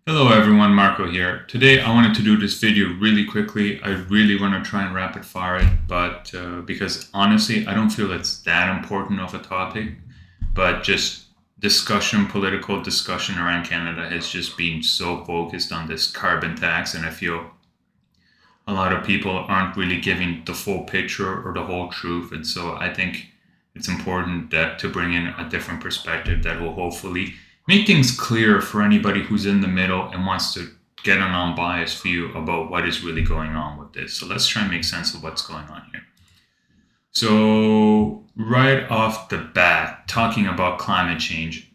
Hello everyone, Marco here. Today I wanted to do this video really quickly. I really want to try and rapid fire it, but because honestly, I don't feel it's that important of a topic, but just political discussion around Canada has just been so focused on this carbon tax, and I feel a lot of people aren't really giving the full picture or the whole truth, and so I think it's important that to bring in a different perspective that will hopefully make things clear for anybody who's in the middle and wants to get an unbiased view about what is really going on with this. So let's try and make sense of what's going on here. So, right off the bat, talking about climate change,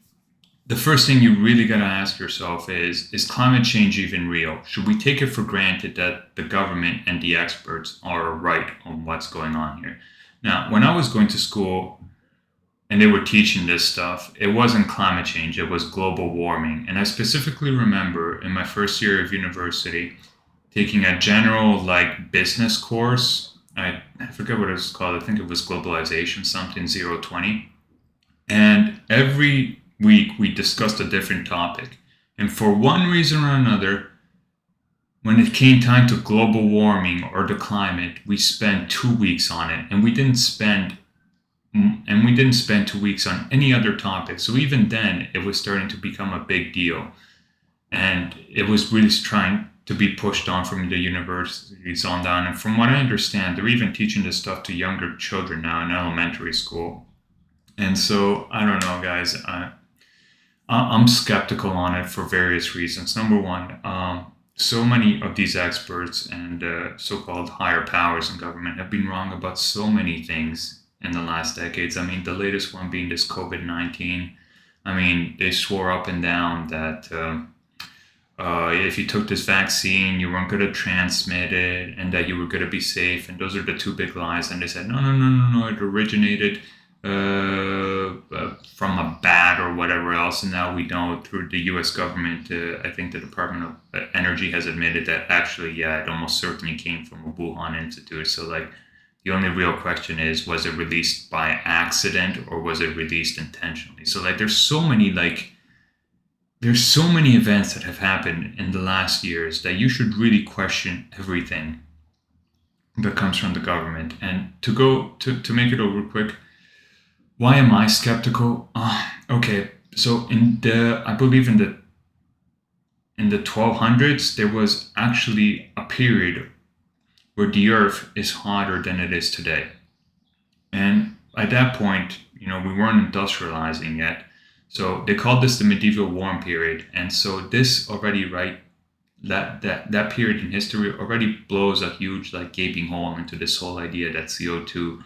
the first thing you really got to ask yourself is climate change even real? Should we take it for granted that the government and the experts are right on what's going on here? Now, when I was going to school, and they were teaching this stuff, it wasn't climate change, it was global warming. And I specifically remember in my first year of university taking a general like business course. I forget what it was called. I think it was globalization, something 020. And every week we discussed a different topic. And for one reason or another, when it came time to global warming or the climate, we spent 2 weeks on it, and we didn't spend 2 weeks on any other topic. So even then, it was starting to become a big deal, and it was really trying to be pushed on from the universities on down. And from what I understand, they're even teaching this stuff to younger children now in elementary school. And so I don't know, guys. I'm skeptical on it for various reasons. Number one, so many of these experts and so-called higher powers in government have been wrong about so many things in the last decades. I mean, the latest one being this COVID-19. I mean, they swore up and down that if you took this vaccine, you weren't going to transmit it and that you were going to be safe. And those are the two big lies. And they said, no, no, no, no, no, it originated from a bat or whatever else. And now we know through the US government, I think the Department of Energy has admitted that actually, yeah, it almost certainly came from a Wuhan Institute. So, like, the only real question is, was it released by accident or was it released intentionally? So, like, there's so many events that have happened in the last years that you should really question everything that comes from the government. And to make it over quick, why am I skeptical? Okay, so I believe in the 1200s there was actually a period where the Earth is hotter than it is today, and at that point, we weren't industrializing yet. So they called this the medieval warm period, and so this already, right, that period in history already blows a huge like gaping hole into this whole idea that CO2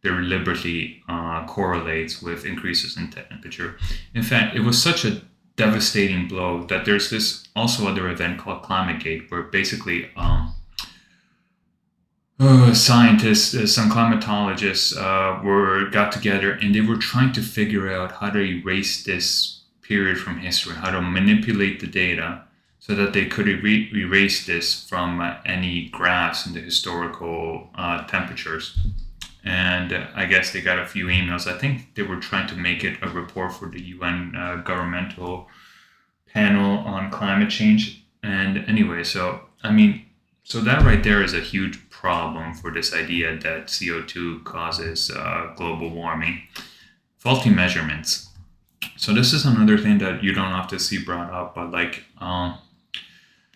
deliberately correlates with increases in temperature. In fact, it was such a devastating blow that there's this also other event called ClimateGate, where basically scientists, some climatologists, were got together and they were trying to figure out how to erase this period from history, how to manipulate the data so that they could erase this from any graphs in the historical temperatures. And I guess they got a few emails. I think they were trying to make it a report for the UN governmental panel on climate change. And anyway, so I mean, so that right there is a huge problem for this idea that CO2 causes global warming. Faulty measurements. So this is another thing that you don't have to see brought up, but like,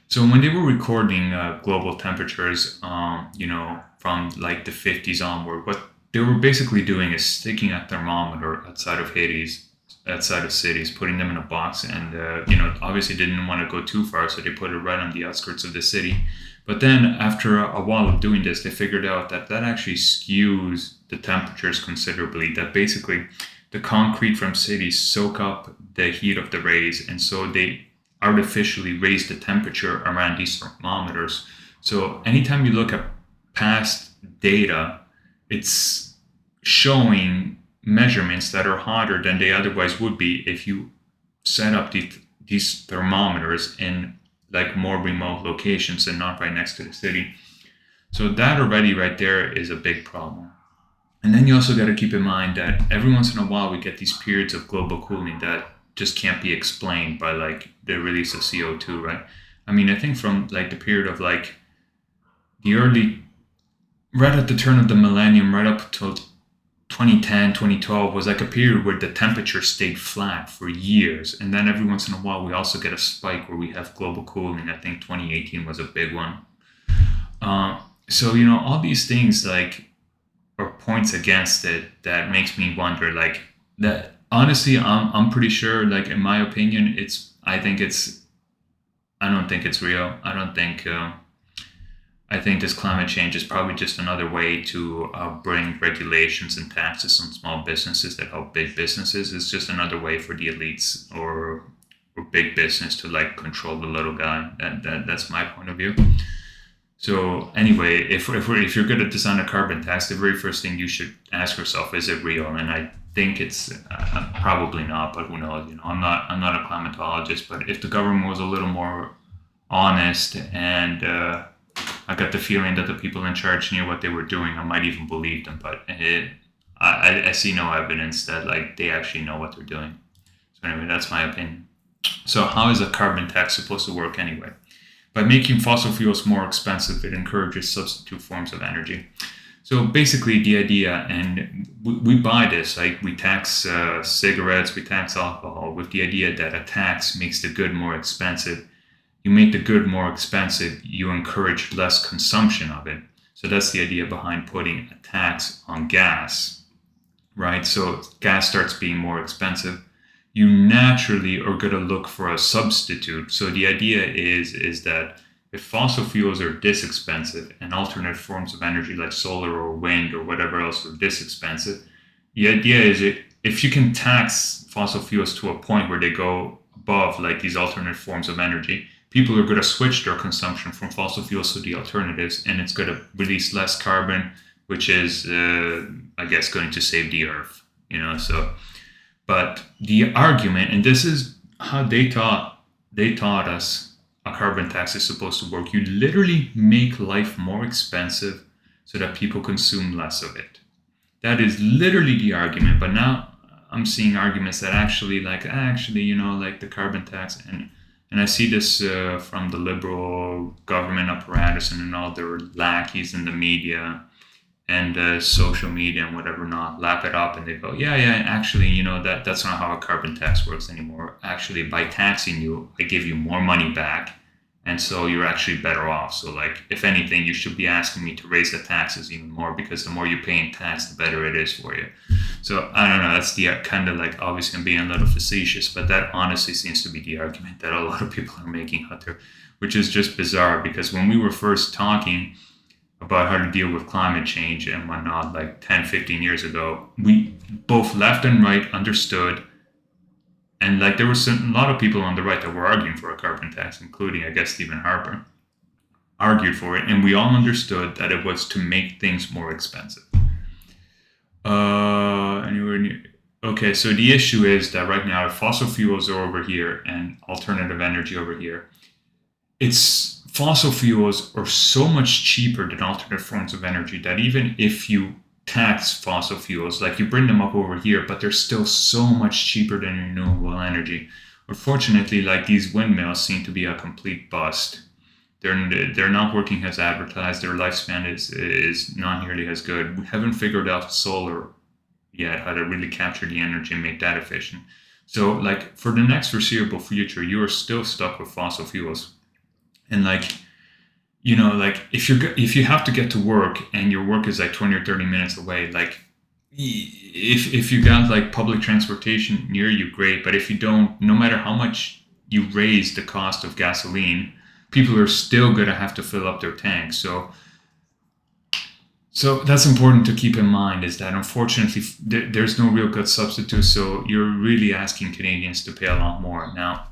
so when they were recording global temperatures, from like the 50s onward, what they were basically doing is sticking a thermometer outside of Hades, outside of cities, putting them in a box, and obviously didn't want to go too far, so they put it right on the outskirts of the city. But then after a while of doing this, they figured out that that actually skews the temperatures considerably. That basically the concrete from cities soak up the heat of the rays, and so they artificially raise the temperature around these thermometers. So anytime you look at past data, it's showing measurements that are hotter than they otherwise would be if you set up these thermometers in like more remote locations and not right next to the city. So that already right there is a big problem. And then you also got to keep in mind that every once in a while we get these periods of global cooling that just can't be explained by like the release of CO2, right? I mean, I think from like the period of like the early, right at the turn of the millennium, right up till 2010, 2012 was like a period where the temperature stayed flat for years. And then every once in a while, we also get a spike where we have global cooling. I think 2018 was a big one. So, all these things like are points against it that makes me wonder like that. Honestly, I'm pretty sure, like, in my opinion, I don't think it's real. I think this climate change is probably just another way to bring regulations and taxes on small businesses that help big businesses. It's just another way for the elites or big business to like control the little guy. That's my point of view. So anyway, if you're going to design a carbon tax, the very first thing you should ask yourself, is it real? And I think it's probably not, but who knows? I'm not a climatologist, but if the government was a little more honest and I got the feeling that the people in charge knew what they were doing, I might even believe them. But I see no evidence that like they actually know what they're doing. So anyway, that's my opinion. So how is a carbon tax supposed to work anyway? By making fossil fuels more expensive, it encourages substitute forms of energy. So basically, the idea, and we buy this, like we tax cigarettes, we tax alcohol, with the idea that a tax makes the good more expensive. You make the good more expensive, you encourage less consumption of it. So that's the idea behind putting a tax on gas, right? So gas starts being more expensive. You naturally are going to look for a substitute. So the idea is that if fossil fuels are this expensive and alternate forms of energy like solar or wind or whatever else are this expensive, the idea is if you can tax fossil fuels to a point where they go above like these alternate forms of energy, people are going to switch their consumption from fossil fuels to the alternatives, and it's going to release less carbon, which is, I guess, going to save the earth. So, but the argument, and this is how they taught us a carbon tax is supposed to work. You literally make life more expensive so that people consume less of it. That is literally the argument. But now I'm seeing arguments that actually, like the carbon tax, and I see this from the liberal government apparatus and all their lackeys in the media and social media and whatever not, lap it up and they go, yeah, actually, that's not how a carbon tax works anymore. Actually, by taxing you, I give you more money back. And so you're actually better off. So, like, if anything, you should be asking me to raise the taxes even more, because the more you pay in tax, the better it is for you. So, I don't know. That's the kind of like, obviously, I'm being a little facetious, but that honestly seems to be the argument that a lot of people are making out there, which is just bizarre, because when we were first talking about how to deal with climate change and whatnot, like 10, 15 years ago, we both left and right understood. And like there were a lot of people on the right that were arguing for a carbon tax, including, I guess, Stephen Harper, argued for it. And we all understood that it was to make things more expensive. Anywhere near. Okay, so the issue is that right now, fossil fuels are over here and alternative energy over here. Fossil fuels are so much cheaper than alternate forms of energy that even if you tax fossil fuels, like you bring them up over here, but they're still so much cheaper than renewable energy. Unfortunately, like these windmills seem to be a complete bust. They're not working as advertised. Their lifespan is not nearly as good. We haven't figured out solar yet, how to really capture the energy and make that efficient. So like for the next foreseeable future, you are still stuck with fossil fuels. And like, like if you have to get to work and your work is like 20 or 30 minutes away, like if you got like public transportation near you, great. But if you don't, no matter how much you raise the cost of gasoline, people are still going to have to fill up their tanks. So that's important to keep in mind, is that unfortunately there's no real good substitute. So you're really asking Canadians to pay a lot more. Now,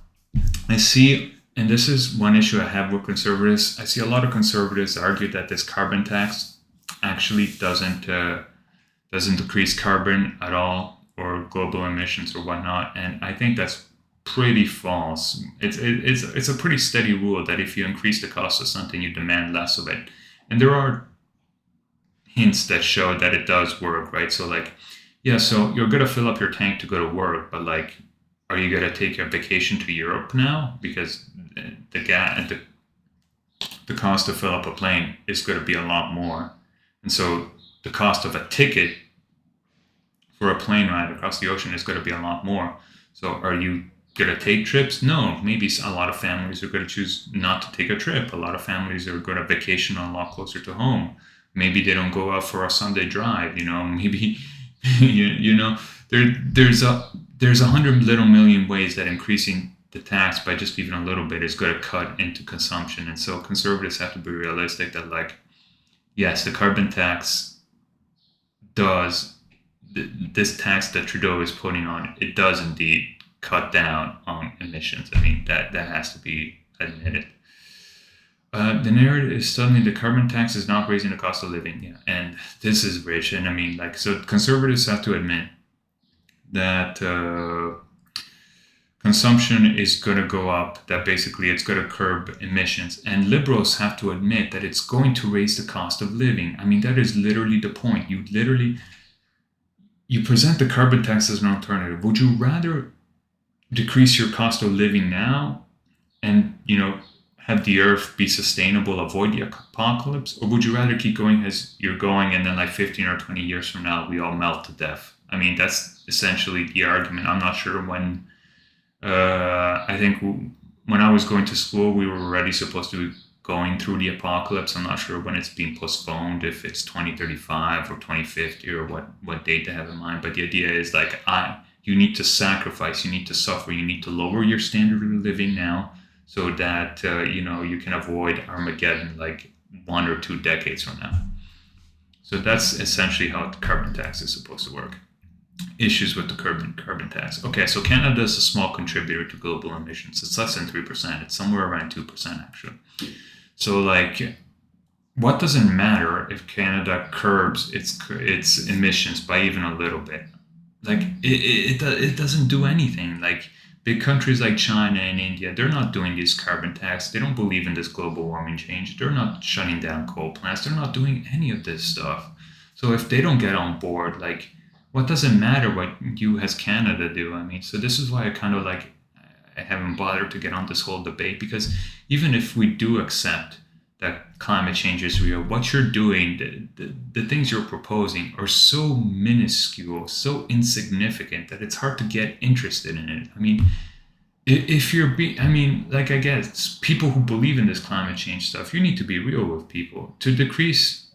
I see, and this is one issue I have with conservatives. I see a lot of conservatives argue that this carbon tax actually doesn't decrease carbon at all, or global emissions or whatnot. And I think that's pretty false. It's a pretty steady rule that if you increase the cost of something, you demand less of it. And there are hints that show that it does work, right? So like, yeah, so you're gonna fill up your tank to go to work, but like, are you going to take a vacation to Europe now? Because the cost to fill up a plane is going to be a lot more. And so the cost of a ticket for a plane ride across the ocean is going to be a lot more. So are you going to take trips? No, maybe a lot of families are going to choose not to take a trip. A lot of families are going to vacation a lot closer to home. Maybe they don't go out for a Sunday drive. Maybe you know there's a hundred little million ways that increasing the tax by just even a little bit is going to cut into consumption. And so conservatives have to be realistic that, like, yes, the carbon tax does this tax that Trudeau is putting on it does indeed cut down on emissions. I mean, that has to be admitted. The narrative is suddenly the carbon tax is not raising the cost of living. Yeah, and this is rich. And I mean, like, so conservatives have to admit that consumption is going to go up, that basically it's going to curb emissions. And liberals have to admit that it's going to raise the cost of living. I mean, that is literally the point. You present the carbon tax as an alternative. Would you rather decrease your cost of living now and, have the earth be sustainable, avoid the apocalypse? Or would you rather keep going as you're going, and then like 15 or 20 years from now, we all melt to death? I mean, that's essentially the argument. I'm not sure when, I think when I was going to school, we were already supposed to be going through the apocalypse. I'm not sure when it's being postponed, if it's 2035 or 2050 or what date they have in mind. But the idea is, like, you need to sacrifice, you need to suffer, you need to lower your standard of living now so that, you can avoid Armageddon like 1 or 2 decades from now. So that's essentially how the carbon tax is supposed to work. Issues with the carbon tax. Okay, so Canada is a small contributor to global emissions. It's less than 3%. It's somewhere around 2%, actually. So, like, what does it matter if Canada curbs its emissions by even a little bit? Like, it doesn't do anything. Like, big countries like China and India, they're not doing this carbon tax. They don't believe in this global warming change. They're not shutting down coal plants. They're not doing any of this stuff. So if they don't get on board, like, what does it matter what you as Canada do? I mean, so this is why I haven't bothered to get on this whole debate, because even if we do accept that climate change is real, what you're doing, the things you're proposing are so minuscule, so insignificant that it's hard to get interested in it. I mean, if you're I guess people who believe in this climate change stuff, you need to be real with people to decrease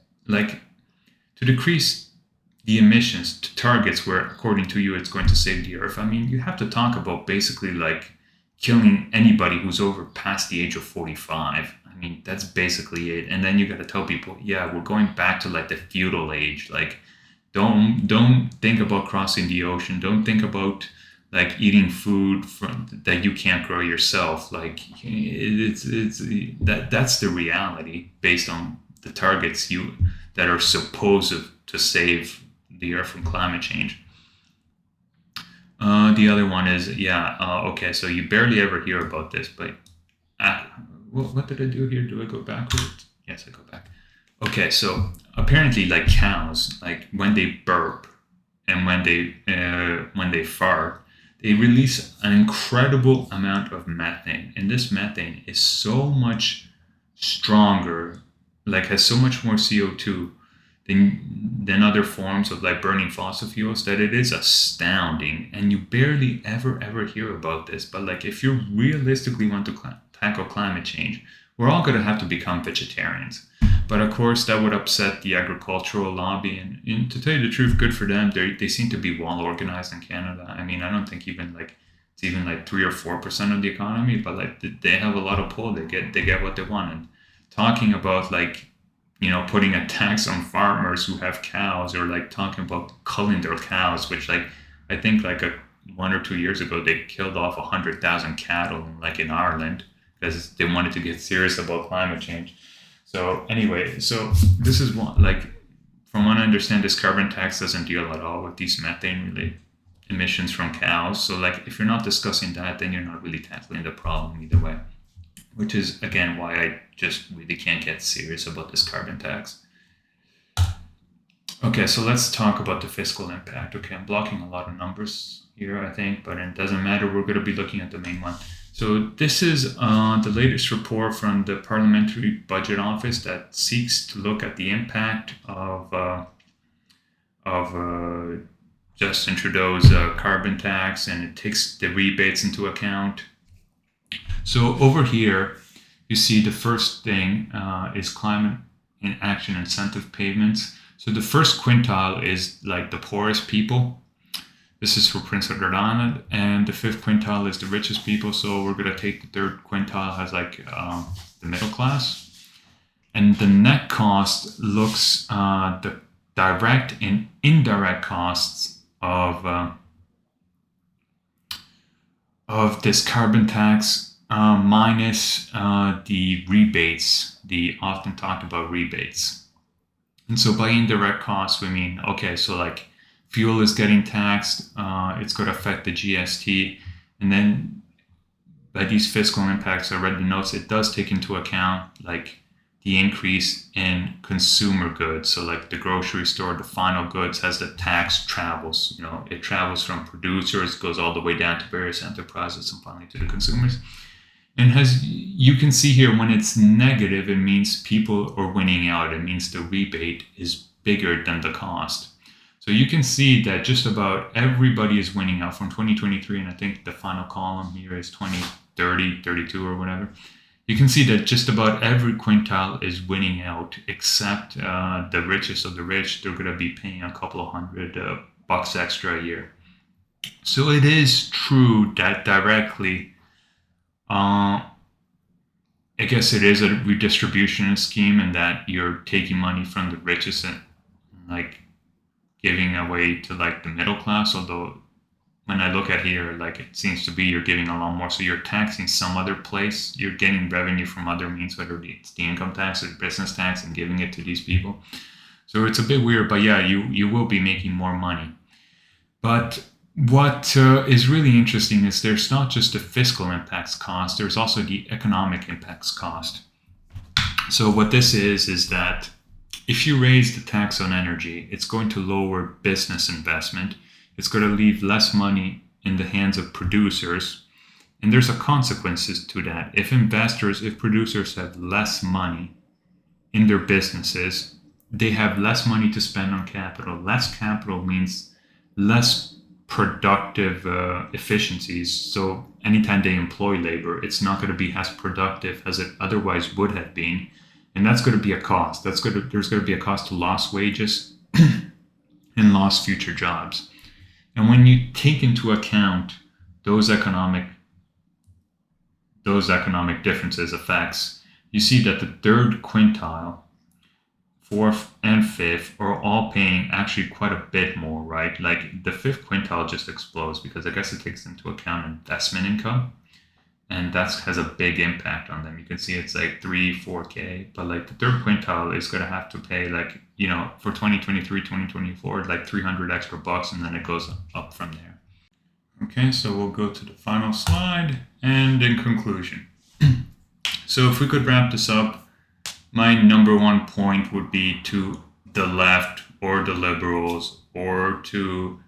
the emissions to targets where, according to you, it's going to save the earth. I mean, you have to talk about basically like killing anybody who's over past the age of 45. I mean, that's basically it. And then you got to tell people, yeah, we're going back to like the feudal age. Like, don't think about crossing the ocean. Don't think about like eating food that you can't grow yourself. Like, that's the reality based on the targets that are supposed to save the earth from climate change. The other one is, okay, so you barely ever hear about this, but what did I do here? Do I go backwards? Yes, I go back. Okay, so apparently, like, cows, like when they burp and when they fart, they release an incredible amount of methane, and this methane is so much stronger, like has so much more CO2 than other forms of like burning fossil fuels, that it is astounding. And you barely ever hear about this. But like, if you realistically want to tackle climate change, we're all going to have to become vegetarians. But of course, that would upset the agricultural lobby. And to tell you the truth, good for them. They seem to be well organized in Canada. I mean, I don't think it's even like 3 or 4% of the economy, but like they have a lot of pull. They get what they want. And talking about like, putting a tax on farmers who have cows, or like talking about culling their cows, which like I think like 1 or 2 years ago they killed off 100,000 cattle like in Ireland because they wanted to get serious about climate change. So anyway, so this is one, like, from what I understand, this carbon tax doesn't deal at all with these methane related emissions from cows. So like, if you're not discussing that, then you're not really tackling the problem either way. Which is, again, why I just really can't get serious about this carbon tax. Okay, so let's talk about the fiscal impact. Okay, I'm blocking a lot of numbers here, I think, but it doesn't matter. We're going to be looking at the main one. So this is the latest report from the Parliamentary Budget Office that seeks to look at the impact of Justin Trudeau's carbon tax, and it takes the rebates into account. So over here, you see the first thing is climate in action incentive payments. So the first quintile is like the poorest people. This is for Prince Edward Island, and the fifth quintile is the richest people. So we're gonna take the third quintile as like the middle class, and the net cost looks the direct and indirect costs of this carbon tax minus the rebates, the often talked about rebates. And so by indirect costs, we mean, okay, so like fuel is getting taxed, it's going to affect the GST. And then by these fiscal impacts, I read the notes, it does take into account like the increase in consumer goods. So like the grocery store, the final goods, as the tax travels, it travels from producers, goes all the way down to various enterprises and finally to the consumers. And as you can see here, when it's negative, it means people are winning out. It means the rebate is bigger than the cost. So you can see that just about everybody is winning out from 2023, and I think the final column here is 2030, 32 or whatever. You can see that just about every quintile is winning out, except the richest of the rich. They're going to be paying a couple of $100 extra a year. So it is true that directly, I guess it is a redistribution scheme, and that you're taking money from the richest and like giving away to like the middle class. Although when I look at here, like it seems to be you're giving a lot more. So you're taxing some other place. You're getting revenue from other means, whether it's the income tax or the business tax, and giving it to these people. So it's a bit weird, but yeah, you will be making more money. But what is really interesting is there's not just the fiscal impacts cost, there's also the economic impacts cost. So what this is that if you raise the tax on energy, it's going to lower business investment. It's going to leave less money in the hands of producers. And there's a consequences to that. If producers have less money in their businesses, they have less money to spend on capital. Less capital means less productive efficiencies. So anytime they employ labor, it's not going to be as productive as it otherwise would have been. And that's going to be a cost. There's going to be a cost to lost wages and lost future jobs. And when you take into account those economic differences effects, you see that the third quintile, fourth and fifth are all paying actually quite a bit more, right? Like the fifth quintile just explodes because I guess it takes into account investment income, and that has a big impact on them. You can see it's like 3-4K, but like the third quintile is going to have to pay like, for 2023, 2024, like 300 extra bucks, and then it goes up from there. Okay, so we'll go to the final slide, and in conclusion. So if we could wrap this up, my number one point would be to the left or the liberals or to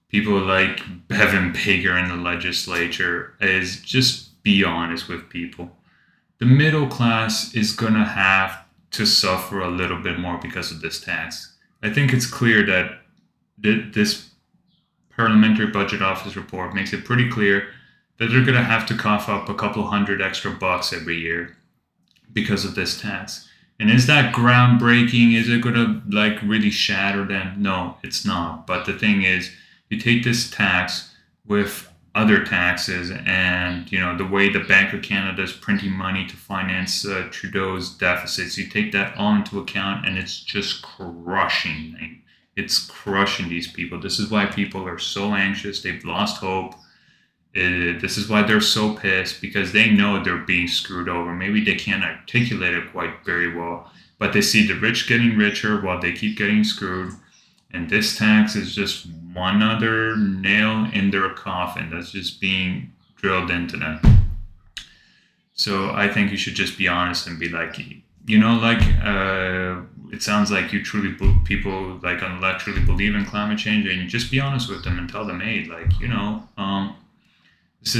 people like Bevan Baker in the legislature is just be honest with people. The middle class is going to have to suffer a little bit more because of this tax. I think it's clear that this Parliamentary Budget Office report makes it pretty clear that they're going to have to cough up a couple hundred extra bucks every year because of this tax. And is that groundbreaking? Is it going to like really shatter them? No, it's not. But the thing is, you take this tax with other taxes and, the way the Bank of Canada is printing money to finance Trudeau's deficits, you take that all into account and it's just crushing. It's crushing these people. This is why people are so anxious. They've lost hope. This is why they're so pissed, because they know they're being screwed over. Maybe they can't articulate it quite very well, but they see the rich getting richer while they keep getting screwed. And this tax is just one other nail in their coffin that's just being drilled into them. So I think you should just be honest and be like, it sounds like you truly people like on the left truly believe in climate change, and you just be honest with them and tell them, hey, like this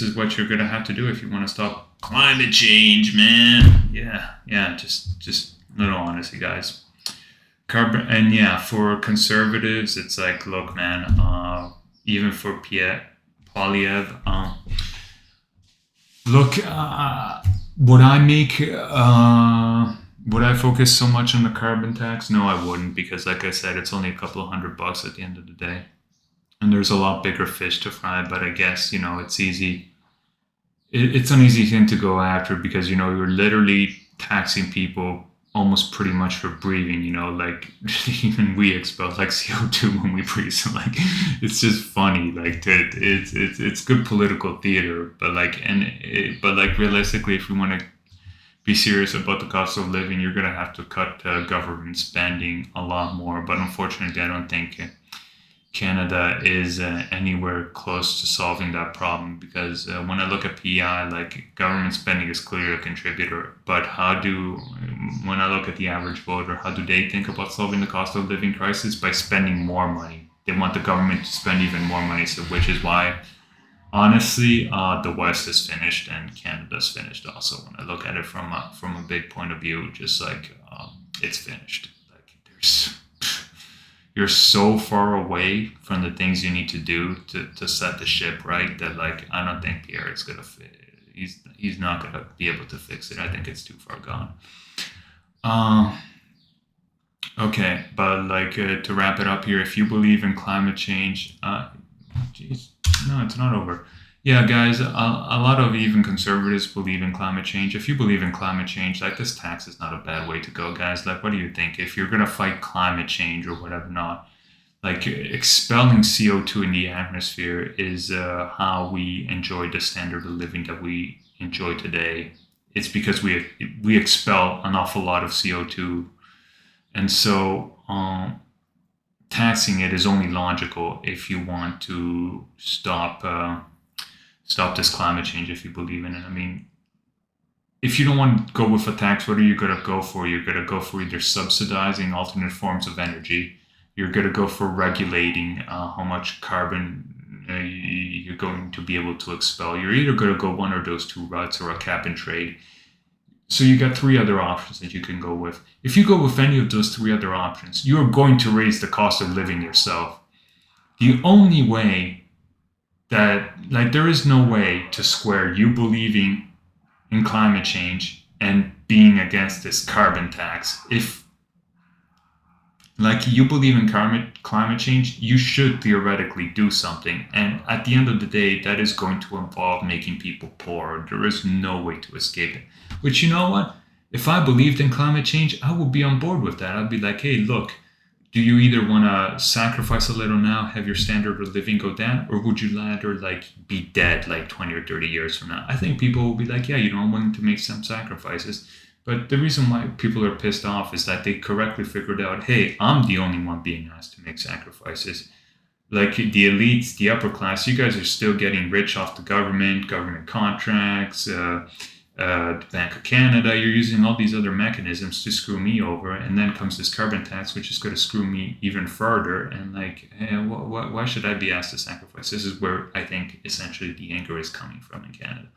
is what you're gonna have to do if you want to stop climate change, man. Yeah, just a little honesty, guys. Carbon and yeah, for conservatives, it's like, look, man. Even for Pierre Polyev, look, would I make would I focus so much on the carbon tax? No, I wouldn't, because like I said, it's only a couple of $100 at the end of the day, and there's a lot bigger fish to fry. But I guess it's easy. It's an easy thing to go after because you're literally taxing people almost pretty much for breathing. Like even we expel like CO2 when we breathe. So like it's just funny. Like it's good political theater, but like realistically, if we want to be serious about the cost of living, you're gonna have to cut government spending a lot more. But unfortunately, I don't think Canada is anywhere close to solving that problem because when I look at PEI, like government spending is clearly a contributor. But when I look at the average voter, how do they think about solving the cost of living crisis? By spending more money. They want the government to spend even more money, so which is why, honestly, the West is finished and Canada's finished also. When I look at it from a big point of view, just like it's finished. Like you're so far away from the things you need to do to set the ship right that like I don't think Pierre is gonna fit. He's not gonna be able to fix it. I think it's too far gone. Okay, but like to wrap it up here, if you believe in climate change, geez, no, it's not over. Yeah, guys, a lot of even conservatives believe in climate change. If you believe in climate change, like this tax is not a bad way to go, guys. Like, what do you think? If you're gonna fight climate change or whatever, not like expelling CO2 in the atmosphere is how we enjoy the standard of living that we enjoy today. It's because we expel an awful lot of CO2, and so taxing it is only logical if you want to stop this climate change, if you believe in it. I mean, if you don't want to go with a tax, what are you going to go for? You're going to go for either subsidizing alternate forms of energy. You're going to go for regulating how much carbon you're going to be able to expel. You're either going to go one of those two routes or a cap and trade. So you got three other options that you can go with. If you go with any of those three other options, you are going to raise the cost of living yourself. The only way there is no way to square you believing in climate change and being against this carbon tax. If like you believe in climate change, you should theoretically do something. And at the end of the day, that is going to involve making people poorer. There is no way to escape it. Which, you know what? If I believed in climate change, I would be on board with that. I'd be like, hey, look, do you either want to sacrifice a little now, have your standard of living go down, or would you rather like be dead like 20 or 30 years from now? I think people will be like, yeah, I'm willing to make some sacrifices. But the reason why people are pissed off is that they correctly figured out, hey, I'm the only one being asked to make sacrifices. Like the elites, the upper class, you guys are still getting rich off the government contracts, the Bank of Canada. You're using all these other mechanisms to screw me over, and then comes this carbon tax, which is going to screw me even further. And like, hey, why should I be asked to sacrifice? This is where I think essentially the anger is coming from in Canada.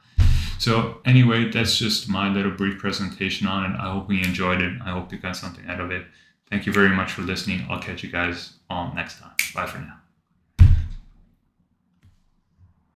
So anyway, that's just my little brief presentation on it. I hope you enjoyed it. I hope you got something out of it. Thank you very much for listening. I'll catch you guys all next time. Bye for now.